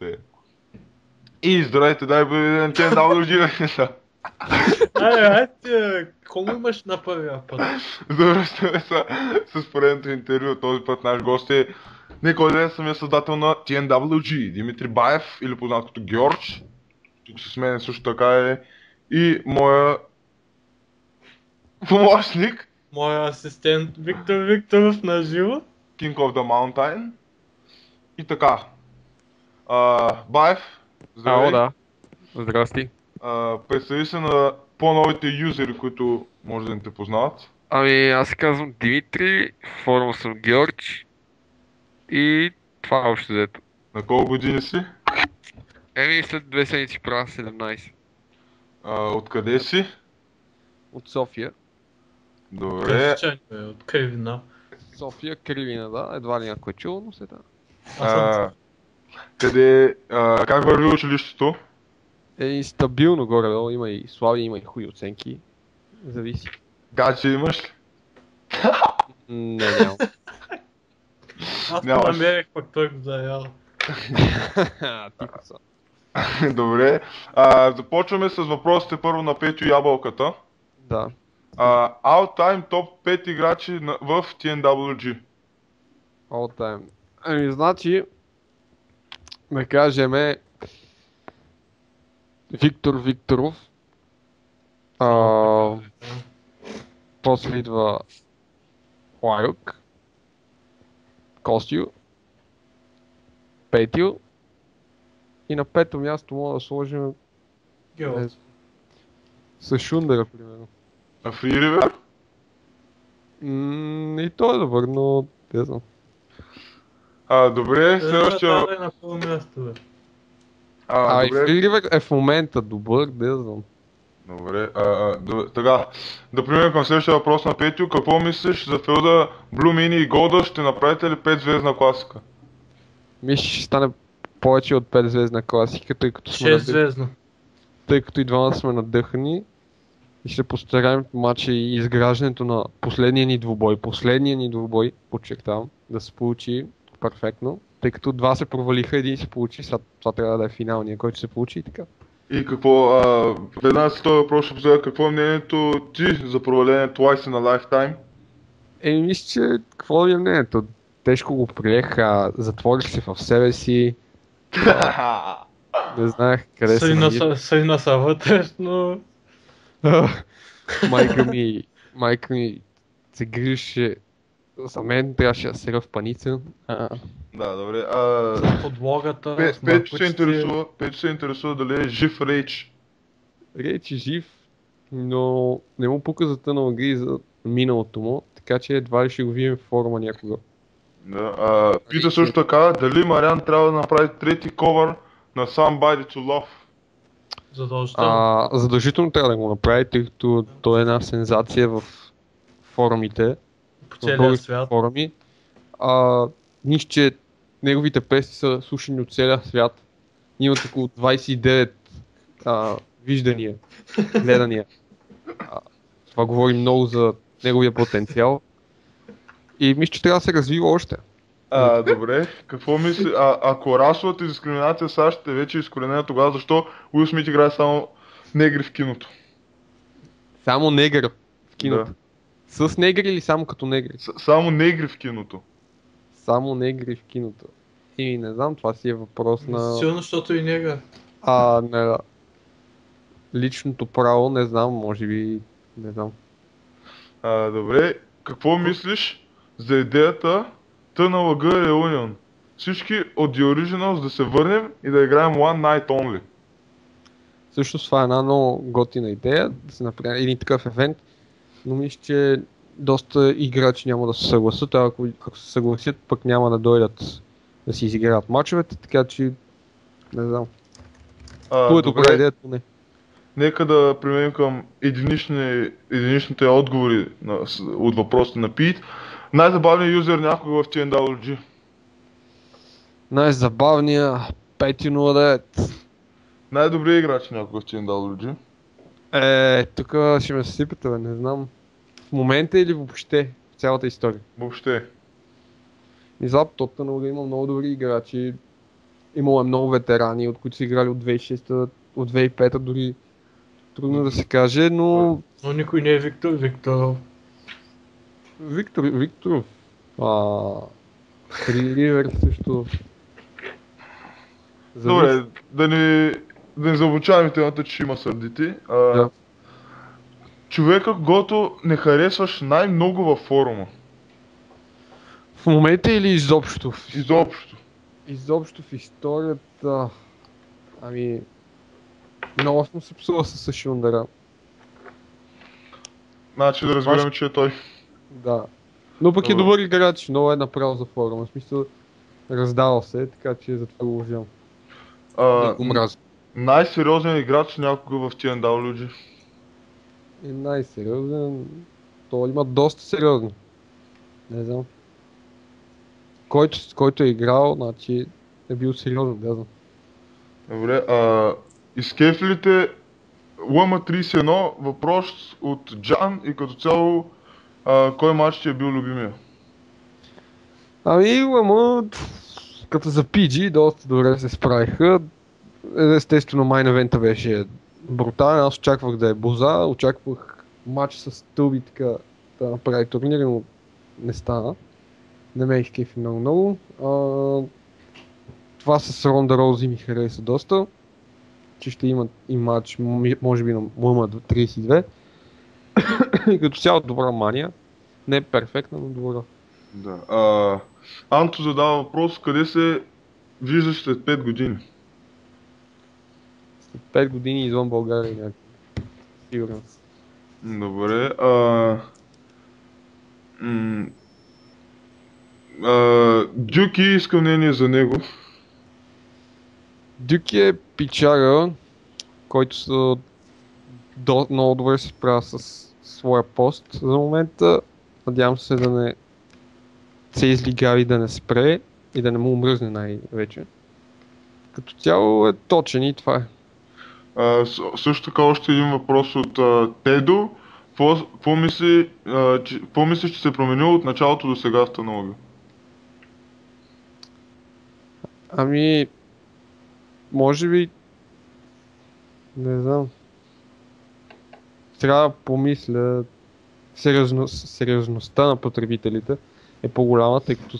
гостите. И здравейте, дай бъде ден, TNWG. Айде, колко имаш на първия път? Завръщаме се с поредното интервю. Този път наш гост е Никой самия създател на TNWG, Димитри Баев, или познат като Геордж. Тук с мен също така е и моя помощник, Моя асистент Виктор Викторов на живо. King of the Mountain. И така, Баев, Ало, здравей. да. Здрасти. Представи се на по-новите юзери, които може да не те познават. Ами, аз се казвам Димитри, форма съм Геордж и това е общо взето. На колко години си? След 2 седмици правя 17. Откъде си? От София. Добре. Кръстчани, от Кривина. София, Кривина, да. Едва ли някой е чул, но се да. Аз съм А, как върви училището? Стабилно горе-долу, има и слаби, има и хубави оценки. Зависи. Гаче имаш ли? Не, нямам. Аз го Нямаш. намерих, пък той го заял. Тихо са. Добре. Започваме с въпросите първо на Петю Ябълката. Да. All time топ 5 играчи в TNWG. All time. Ами, значи, да кажем Виктор Викторов. После идва Лайок, Костю, Петю и на пето място мога да сложим Гео. с Шундера, примерно. А Free River? И той е добър, но не знам. Добре, следващия... Да, на първо място, бе. И Добре. Фриривер е в момента добър, не знам. Добре. Така, да преминем към следващия въпрос на Петю. Какво мислиш за филда Blue Mini и Golda? Ще направите ли 5 звездна класика? Мисля, че ще стане повече от 5 звездна класика, тъй като 6 звездно. тъй като и двамата сме надъхани и ще постараем матча и изграждането на последния ни двубой, подчертавам, да се получи перфектно, тъй като два се провалиха, един се получи, сега това трябва да е финалния, който се получи и така. И какво, веднага с този въпрос ще позовя, какво е мнението ти за проваление Twice in a Lifetime? Мисля, че какво е мнението? Тежко го приех, затворих се в себе си, не знаех къде се намирам. Срина са вътрешно. Майка ми се грижеше за мен, трябваше да седя в паница. Да, добре. Подлогата. с Петю наркотици. се интересува дали е жив Рейч. Реч е жив, но не му пука за тънал гри за миналото му, така че едва ли ще го видим в форума някога. Да, пита също така, дали Мариан трябва да направи трети ковър на Somebody to Love. Задължително. Задължително трябва да го направи, тъй като той е една сензация в форумите, По в целия българските свят. форуми. Нищо, че неговите песни са слушани от целия свят. Имат около 29 виждания, гледания. Това говори много за неговия потенциал. И мисля, че трябва да се развива още. Добре, какво мисли? Ако расовата дискриминация в САЩ е вече изкоренена, тогава защо Уил Смит играе само негри в киното? Само негър в киното. Да. С негри или само като негри? Само негри в киното. Само негри в киното. И не знам, това си е въпрос на... Силно, защото и нега. на личното право, не знам, може би, не знам. Добре, какво мислиш за идеята тъна лъга Reunion? Всички от The Originals да се върнем и да играем One Night Only. Също това е една много готина идея, да се направи един такъв евент, но мисля, че доста играчи няма да се съгласят, а ако се съгласят, пък няма да дойдат да си изиграят мачовете, така че не знам. Това е добра идея, не. Нека да преминем към единичните отговори от въпросите на Пит. Най-забавният юзер някога в TNWG? Най-забавният 509. Най-добрият играч някога в TNWG? Тук ще ме сипете, не знам. В момента или въобще в цялата история? Въобще. И за топтана да има много добри играчи. Имало е много ветерани, от които са играли от 2006, от 2005 дори. Трудно да се каже, но Но никой не е Виктор Викторов. Викторов. Фри Ривер също. Добре, да не заобучаваме темата, че има сърдити. Да. Човека, когото не харесваш най-много във форума. В момента или изобщо? Изобщо. Изобщо в историята. Ами... Много съм се псува с Шундера. Значи да разбираме, че е той. Да. Но пък е Добре. добър играч, много е направил за форума. В смисъл, раздава се, така че затова го взимам. Не го мразя. Най-сериозен играч някога в TNWG. Е най-сериозен. Той има доста сериозни. Не знам. Който е играл, значи е бил сериозен, не знам. Добре, изкефлите ЛМ31, въпрос от Джан и като цяло кой матч ти е бил любимия? Ами, като за PG, доста добре се справиха. Естествено, майн евента беше брутален. Аз очаквах да е боза, очаквах матч с Тълби така да направи турнир, но не стана. Не ме изкефи много. Това с Ронда Роузи ми хареса доста. Че ще имат и матч, може би на ММ32. И като цяло добра мания. Не е перфектна, но добра. Да. Анто задава въпрос, къде се виждаш след 5 години? След 5 години извън България някакъв. Сигурен съм. Добре. Дюки иска мнение за него. Дюки е пичага, който много добре се справя с своя пост. За момента надявам се да не се излигави, да не спре и да не му омръзне най-вече. Като цяло е точен и това е. Също така още един въпрос от Тедо. Какво мислиш, че се е променило от началото до сега в Танолга? Ами, може би, не знам. Трябва да помисля. Сериозността на потребителите е по-голяма, тъй като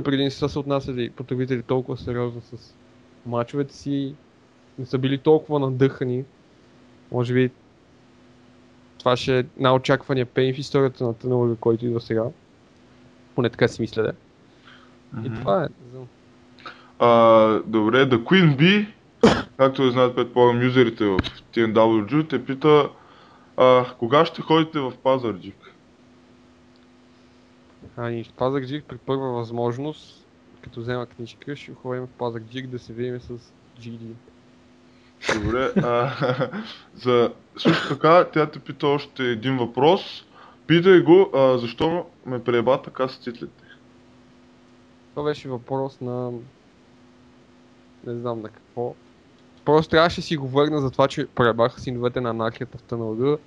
преди не са се отнасяли потребители толкова сериозно с мачовете си, не са били толкова надъхани. Може би това ще е най-очаквания пейн в историята на Танолга, който идва сега. Поне така си мисля, да. И това е. Не знам. Добре, The Queen Bee, както знаят предполагам юзерите в TNWG, те пита кога ще ходите в Пазарджик? В Пазарджик при първа възможност, като взема книжка, ще ходим в Пазарджик да се видим с GD. Добре, също така тя те пита още един въпрос. Питай го, защо ме прееба така с титлите? Това беше въпрос на... не знам на какво. Просто трябваше да си го върна за това, че пребаха синовете на анархията в Танълга.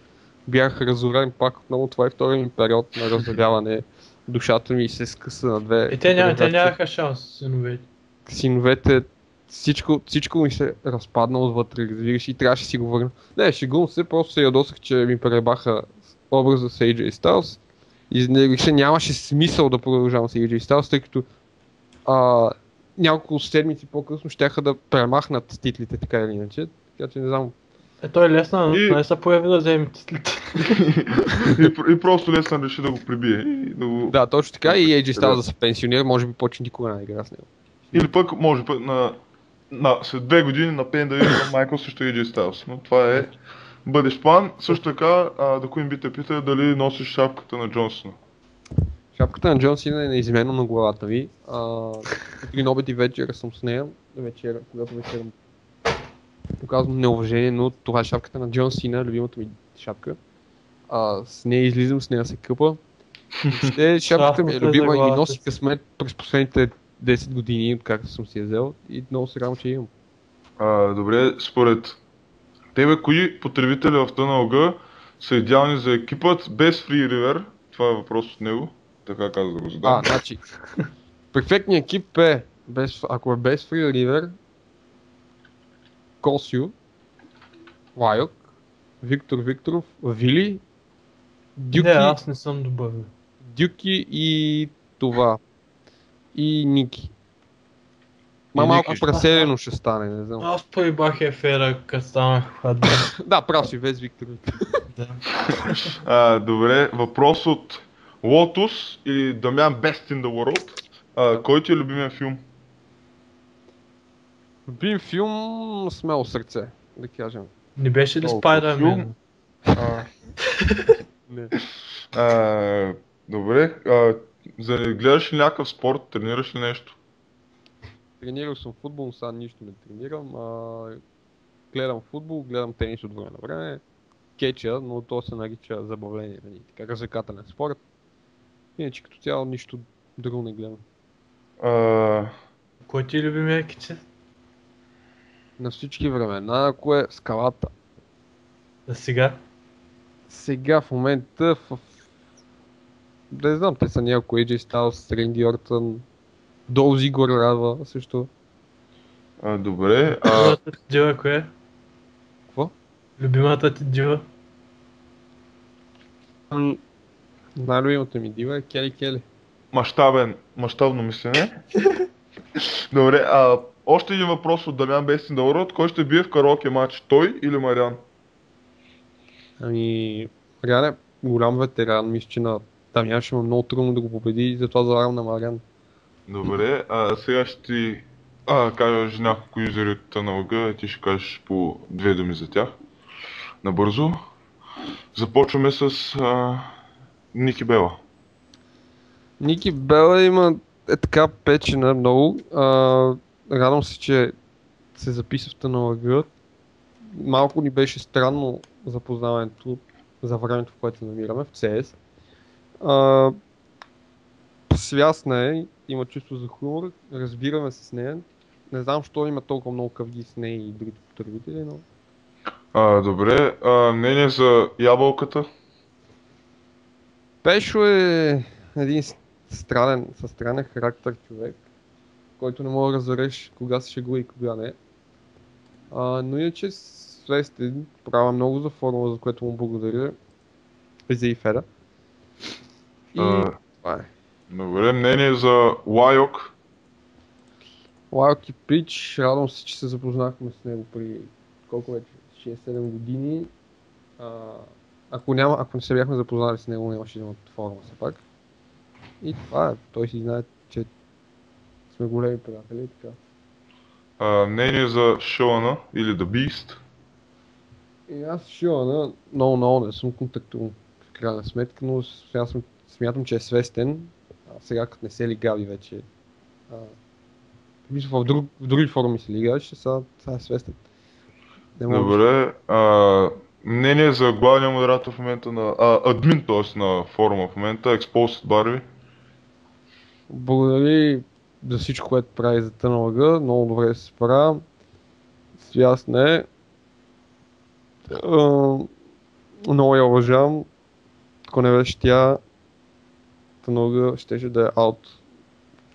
Бях разорен пак отново, това е втория ми период на разоряване. Душата ми се скъса на две. И те нямаха шанс, синовете. Синовете, всичко ми се разпадна отвътре, разбираш, и трябваше да си го върна. Не, шегувам се, просто се ядосах, че ми пребаха образа с AJ Styles. И нямаше смисъл да продължавам с AJ Styles, тъй като няколко седмици по-късно щяха да премахнат титлите така или иначе. Така че не знам. Той е лесна, но не се появи да вземе титлите. И просто лесно реши да го прибие. Да, точно така, и AJ Styles да се пенсионира, може би почне никога не игра с него. Или пък, може пък след 2 години на Пейн да видим Майкъл срещу AJ Styles. Но това е бъдещ план. Също така, да Queen Bee те пита дали носиш шапката на Джонсона. Шапката на Джон Сина е неизменно на главата ми. Един обед и вечера съм с нея. Когато вечерам показвам неуважение, но това е шапката на Джон Сина, любимата ми шапка. С нея излизам, с нея се къпа. Шапката ми е любима и ми носи късмет през последните 10 години, откакто съм си я взел, и много се радвам, че имам. Добре, според тебе, кои потребители в TNLG са идеални за екипът без Free River? Това е въпрос от него. Така каза да го задам. Значи, перфектният екип е Ако е без Free River, Косио, Лайок, Виктор Викторов, Вили, Не, аз не съм добър. Дюки и това. И Ники. И Малко Ники. преселено ще стане, не знам. Аз поебах ефера, като станах хладен. Да, прав си, без Виктор Викторов. Да. Добре, въпрос от Лотус или Дамян Best in the World. Кой ти е любимия филм? Любим филм, Смело сърце, да кажем. Не беше ли Толкова Spider-Man? филм. А, Не. добре, гледаш ли някакъв спорт, тренираш ли нещо? Тренирал съм футбол, но сега нищо не тренирам. Гледам футбол, гледам тенис от време на време. Кетча, но то се нарича забавление, нали, така развлекателен спорт. Иначе като цяло нищо друго не гледам. А, Кой ти е любимия киче? На всички времена, ако е скалата. За сега? Сега в момента да не знам, те са някои AJ Styles, Ренди Ортън, Долз Игор Рава също. добре, Любимата ти дива кое е? Какво? Любимата ти дива? Най-любимата ми дива е Кели Кели. мащабно мислене. Добре, още един въпрос от Дамян Best in the World. Кой ще бие в караоке матч? Той или Мариан? Ами, Мариан е голям ветеран, мисля, че на Дамян ще му е много трудно да го победи и затова залагам на Мариан. Добре, сега ще ти кажа няколко юзери от TNLG и ти ще кажеш по две думи за тях. Набързо. Започваме с Ники Бела. Ники Бела има така печена много. Радвам се, че се записа в TNLG. Малко ни беше странно запознаването за времето, в което се намираме в CS. Свясна е, има чувство за хумор, разбираме се с нея. Не знам, защо има толкова много къвги с нея и другите потребители, но... Добре, мнение за ябълката? Пешо е един странен характер човек, който не мога да разбереш кога се шегува и кога не. Но иначе свестен, правя много за формула, за което му благодаря. И за Ифеда. И това е. Добре, мнение за Лайок? Лайок и Пич, радвам се, че се запознахме с него при колко вече? 6-7 години. Ако не се бяхме запознали с него, нямаше да има форма все пак. И това е. Той си знае, че сме големи приятели и така. Мнение за Шоана или The Beast? И аз Шилана много не съм контактувал в крайна сметка, но сега смятам, че е свестен. Сега като не се лигави вече. Мисля, в други форуми се лигаваше, сега е свестен. Добре, мнение за главния модератор в момента на... админ, т.е. на форума в момента, Exposed Барви? Благодаря за всичко, което прави за TNLG, много добре се справя. Свясна е. Много я уважавам. Ако не беше тя, TNLG щеше да е аут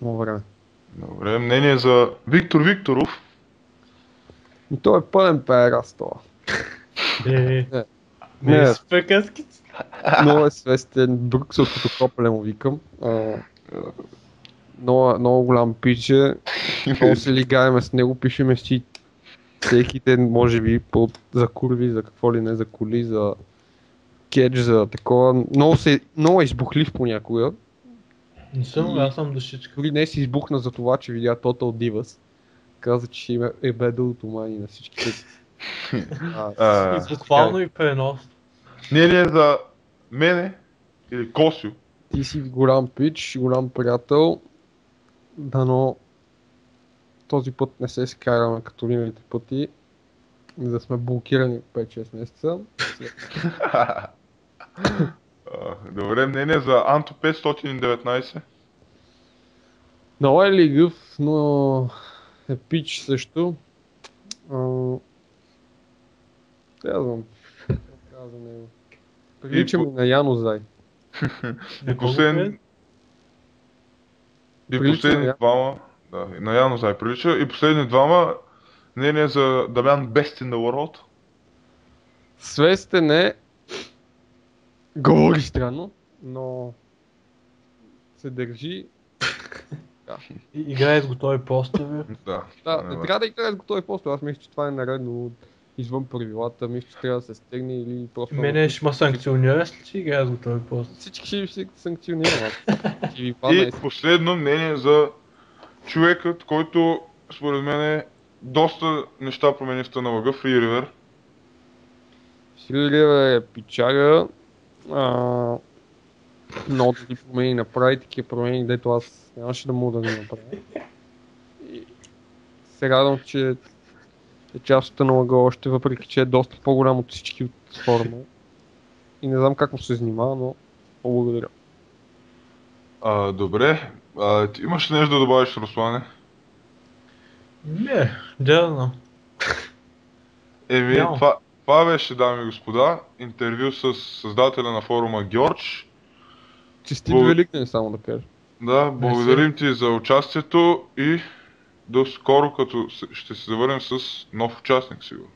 много време. Добре, мнение за Виктор Викторов? И той е пълен пеерас това. Не е с приказките. Много е свестен, Бруксел като копеле му викам. Много голям пиче. Много се лигаеме с него, пишеме си всеки ден, може би, за курви, за какво ли не, за коли, за кетч, за такова. Много е избухлив понякога. Не съм, аз съм душичка. Дори днес си избухна за това, че видя Total Divas. Каза, че ще има бедълто мани на всичките. И буквално и пренос. Мнение за мене или Косио? Ти си голям пич, голям приятел. Дано този път не се скараме като миналите пъти. Да сме блокирани 5-6 месеца. Добре, мнение за Анто 519? Много е лигъв, но е пич също. Казвам за него. Приличам и на Яно Зай. И последни двама. Да, и на Яно Зай прилича. И последни двама, мнение за Дамян Best in the World. Свестен е, говори странно, но се държи. Играе с готови постове. Да. Да, не трябва да играе с готови постове. Аз мисля, че това е наредно извън правилата. Мисля, че трябва да се стегне или просто... Мене ще ма санкционира, ли че играе с готови постове. Всички ще се санкционират. И последно мнение за човекът, който според мен доста неща промени в тъна лъга, Free River. Силирия е пичага. Много други промени направи, такива промени, дето аз нямаше да мога да ги направя. И се радвам, че е част от тъна лъга още, въпреки че е доста по-голям от всички от форма. И не знам как му се занимава, но благодаря. Добре. Ти имаш ли нещо да добавиш, Руслане? Не, да знам. Еми, Няма. това беше, дами и господа, интервю с създателя на форума Геордж. Честит Великден, само да кажа. Да, благодарим ти за участието и до скоро, като ще се завърнем с нов участник, сигурно.